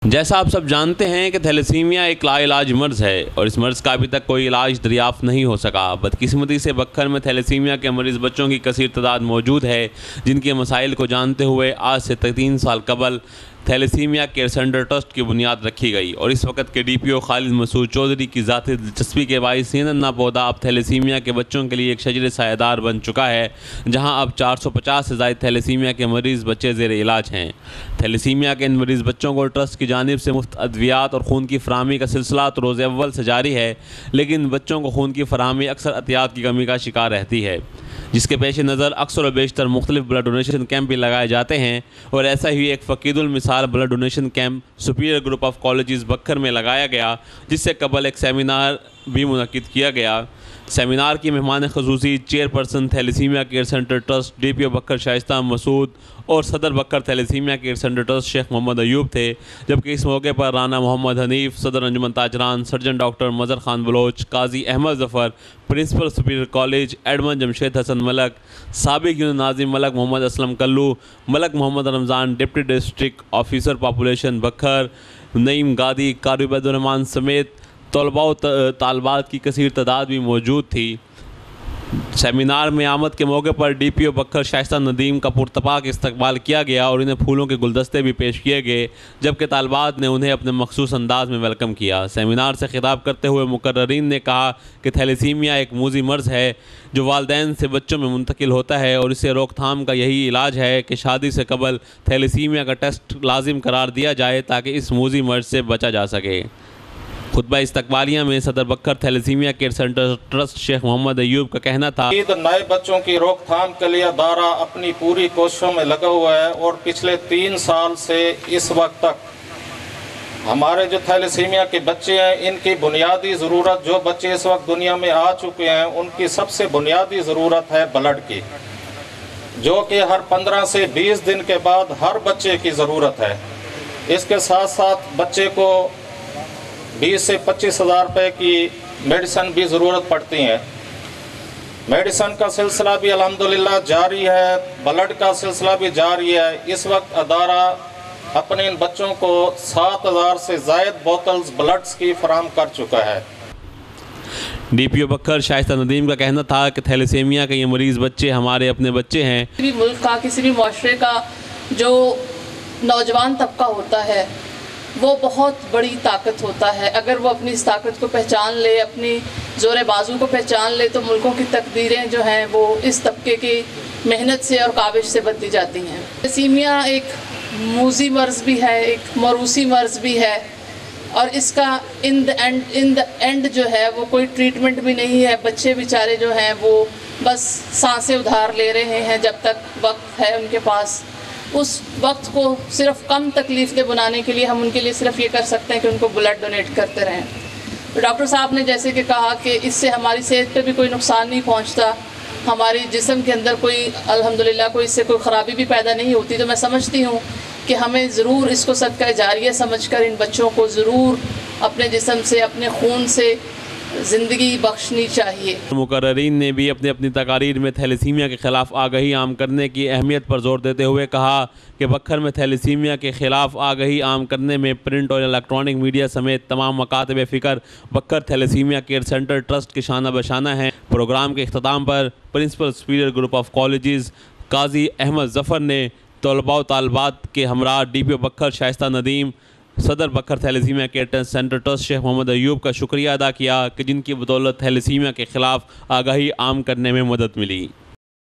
जैसा आप सब जानते हैं कि थैलेसीमिया एक लाइलाज मर्ज़ है और इस मर्ज़ का अभी तक कोई इलाज दरियाफ़्त नहीं हो सका। बदकिस्मती से बक्खर में थैलेसीमिया के मरीज़ बच्चों की कसीर तादाद मौजूद है, जिनके मसाइल को जानते हुए आज से 3 साल कबल थैलेसीमिया केयर सेंटर ट्रस्ट की बुनियाद रखी गई और इस वक्त के DPO खालिद मसूद चौधरी की ज़ाती दिलचस्पी के बाइस सीनन्ना पौधा अब थैलेसीमिया के बच्चों के लिए एक शजर सायेदार बन चुका है, जहां अब 450 से ज़ायद थैलेसीमिया के मरीज़ बच्चे ज़ेर इलाज हैं। थैलेसीमिया के इन मरीज़ बच्चों को ट्रस्ट की जानिब से मुफ्त अद्वियात और खून की फराहमी का सिलसिला तो रोज़ अव्वल से जारी है, लेकिन बच्चों को खून की फराहमी अक्सर एहतियात की कमी का शिकार रहती है, जिसके पेश नज़र अक्सर व बेशतर मुख्तलिफ ब्लड डोनेशन कैंप भी लगाए जाते हैं। और ऐसा ही एक फ़कीदुल मिसाल blood donation camp Superior Group of Colleges Bhakkar में लगाया गया, जिससे कबल एक सेमिनार भी मुनक़िद किया गया। सेमिनार की मेहमान ख़ुसूसी chairperson thalassemia care centre trust DPO Bhakkar Shaista Masood और सदर Bhakkar thalassemia care centre trust Sheikh Muhammad Ayub थे, जबकि इस मौके पर राना मोहम्मद हनीफ, सदर Anjuman Tajran, surgeon doctor Mazhar Khan Baloch, Qazi Ahmad Zafar, principal Superior College एडमन जमशेद हसन मलक, साबिक यूनियन नाज़िम Malik Muhammad Aslam Kallu, Malik Muhammad Ramzan, deputy district officer population Bhakkar, Naeem Gadi, Qari उबैदुर्रहमान समेत तलबा व तालबात की कसीर तादाद भी मौजूद थी। सेमिनार में आमद के मौके पर DPO बक्खर शाइस्ता नदीम का पुरतपाक इस्तकबाल किया गया और इन्हें फूलों के गुलदस्ते भी पेश किए गए, जबकि तालबात ने उन्हें अपने मखसूस अंदाज में वेलकम किया। सेमिनार से खिताब करते हुए मुकर्ररीन ने कहा कि थैलेसीमिया एक मूजी मर्ज़ है जो वालदैन से बच्चों में मुंतकिल होता है और इसे रोकथाम का यही इलाज है कि शादी से कबल थैलेसीमिया का टेस्ट लाजिम करार दिया जाए ताकि इस मूजी मर्ज़ से बचा जा सके। खुतबा इस्तकबालिया में सदर Bhakkar thalassemia care centre trust Sheikh Muhammad Ayub का कहना था, नए बच्चों की रोकथाम के लिए अदारा अपनी पूरी कोशिशों में लगा हुआ है और पिछले 3 साल से इस वक्त तक हमारे जो थैलेसीमिया के बच्चे हैं, इनकी बुनियादी ज़रूरत, जो बच्चे इस वक्त दुनिया में आ चुके हैं, उनकी सबसे बुनियादी ज़रूरत है ब्लड की, जो कि हर 15 से 20 दिन के बाद हर बच्चे की ज़रूरत है। इसके साथ साथ बच्चे को 20 से 25 हज़ार रुपये की मेडिसन भी ज़रूरत पड़ती है। मेडिसन का सिलसिला भी अल्हम्दुलिल्लाह जारी है, ब्लड का सिलसिला भी जारी है। इस वक्त अदारा अपने इन बच्चों को 7000 से ज़ायद बोतल्स ब्लड्स की फराहम कर चुका है। DPO बक्खर शाइस्ता नदीम का कहना था कि थैलेसीमिया के ये मरीज़ बच्चे हमारे अपने बच्चे हैं। किसी भी मुल्क का, किसी भी माशरे का जो नौजवान तबका होता है वो बहुत बड़ी ताकत होता है। अगर वो अपनी इस ताकत को पहचान ले, अपनी ज़ोर बाजू को पहचान ले, तो मुल्कों की तकदीरें जो हैं वो इस तबके की मेहनत से और काविश से बदली जाती हैं। थैलेसीमिया एक मूजी मर्ज़ भी है, एक मौरूसी मर्ज़ भी है और इसका इन द एंड जो है वो कोई ट्रीटमेंट भी नहीं है। बच्चे बेचारे जो हैं वो बस सांसें उधार ले रहे हैं जब तक वक्त है उनके पास। उस वक्त को सिर्फ कम तकलीफ़ें बनाने के लिए हम उनके लिए सिर्फ ये कर सकते हैं कि उनको ब्लड डोनेट करते रहें। तो डॉक्टर साहब ने जैसे कि कहा कि इससे हमारी सेहत पे भी कोई नुकसान नहीं पहुंचता, हमारी जिस्म के अंदर कोई अल्हम्दुलिल्लाह कोई इससे कोई ख़राबी भी पैदा नहीं होती। तो मैं समझती हूँ कि हमें ज़रूर इसको सदका जारिया समझकर इन बच्चों को ज़रूर अपने जिस्म से, अपने खून से ज़िंदगी बख्शनी चाहिए। मुकर्ररीन ने भी अपनी अपनी तकारीर में थैलेसीमिया के ख़िलाफ़ आगाही आम करने की अहमियत पर जोर देते हुए कहा कि बक्खर में थैलेसीमिया के ख़िलाफ़ आगाही आम करने में प्रिंट और इलेक्ट्रॉनिक मीडिया समेत तमाम मकातब फ़िक्र Bhakkar thalassemia care centre trust के शाना बशाना हैं। प्रोग्राम के अख्ताम पर principal Superior Group of Colleges Qazi Ahmad Zafar ने तलबा व तालबात के हमरा DPO बक्खर शाइस्ता नदीम, सदर Bhakkar thalassemia care centre trust Sheikh Muhammad Ayub का शुक्रिया अदा किया कि जिनकी बदौलत थैलेसीमिया के ख़िलाफ़ आगाही आम करने में मदद मिली।